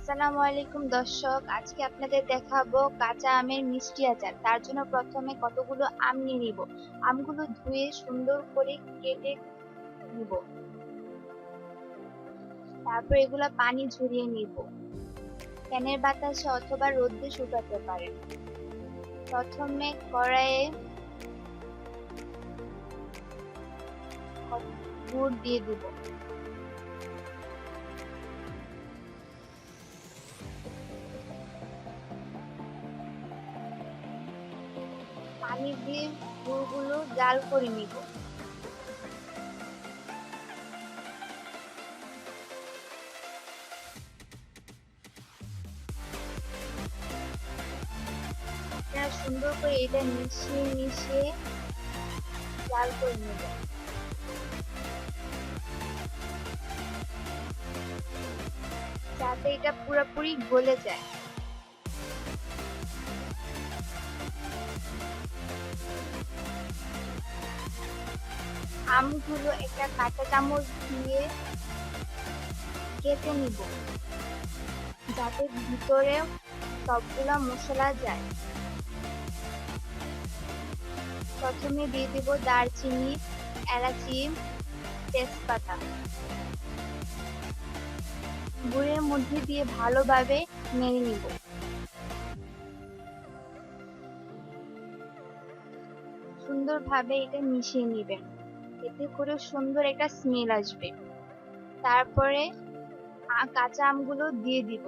আসসালামু আলাইকুম দর্শক, আজকে আপনাদের দেখাবো কাঁচা আমের মিষ্টি আচার। তার জন্য প্রথমে কতগুলো আম নিয়ে নিব। আমগুলো ধুয়ে সুন্দর করে কেটে নিব। তারপর এগুলা পানি ঝরিয়ে নিব। ফ্যানের বাতাসে অথবা রোদে শুকাতে পারেন। প্রথমে কড়াইয়ে গুড় দিয়ে দিব। পানি দিয়ে গুড়গুলো জাল করে নিব। আপনারা সুন্দর করে এটা মিশিয়ে মিশিয়ে জাল করে নেবেন, যাতে এটা পুরোপুরি গলে যায়। আমগুলো একটা কাঁচা চামচ দিয়ে কেটে নিব, যাতে ভিতরে সবগুলা মশলা যায়। প্রথমে দিয়ে দিব দারচিনি, এলাচি, তেজপাতা। গুড়ের মধ্যে দিয়ে ভালোভাবে নেড়ে নিব। সুন্দরভাবে এটা মিশিয়ে নিবেন, এতে করে সুন্দর একটা স্মেল আসবে। তারপরে কাঁচা আমগুলো দিয়ে দিব।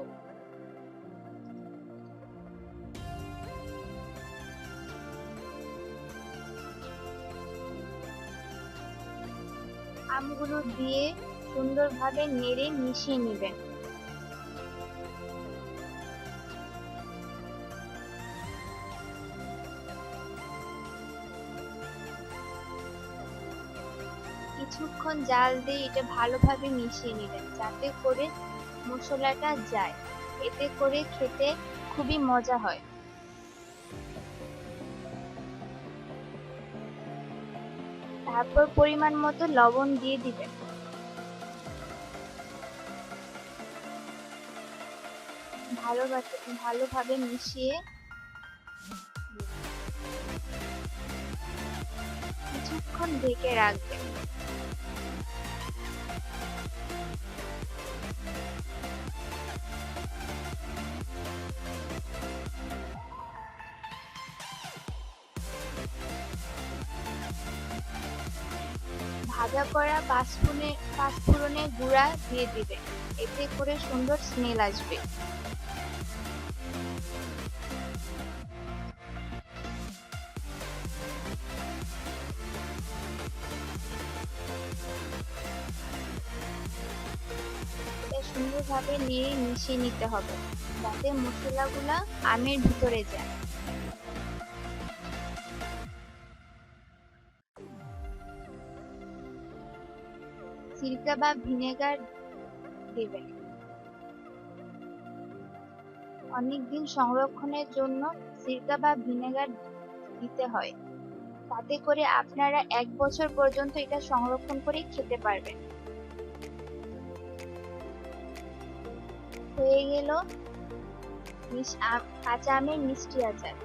আমগুলো দিয়ে সুন্দরভাবে নেড়ে মিশিয়ে নেবেন। কিছুক্ষণ জাল দিয়ে এটা ভালোভাবে মিশিয়ে নেবেন, যাতে করে মশলাটা যায়। এতে করে খেতে খুবই মজা হয়। তারপর পরিমাণ মতো লবণ দিয়ে দিবেন। ভালোভাবে মিশিয়ে কিছুক্ষণ ঢেকে রাখবেন। ভাজা করা পাঁচফোড়নের গুঁড়া দিয়ে দিবেন, এতে করে সুন্দর স্মেল আসবে। এটা সুন্দরভাবে নেড়ে মিশিয়ে নিতে হবে, যাতে মশলাগুলা আমের ভিতরে যায়। সিরকা বা ভিনেগার দিবেন। অনেকদিন সংরক্ষণের জন্য সিরকা বা ভিনেগার দিতে হয়, তাতে করে আপনারা 1 বছর পর্যন্ত এটা সংরক্ষণ করে খেতে পারবেন। হয়ে গেল কাঁচা আমের মিষ্টি আচার।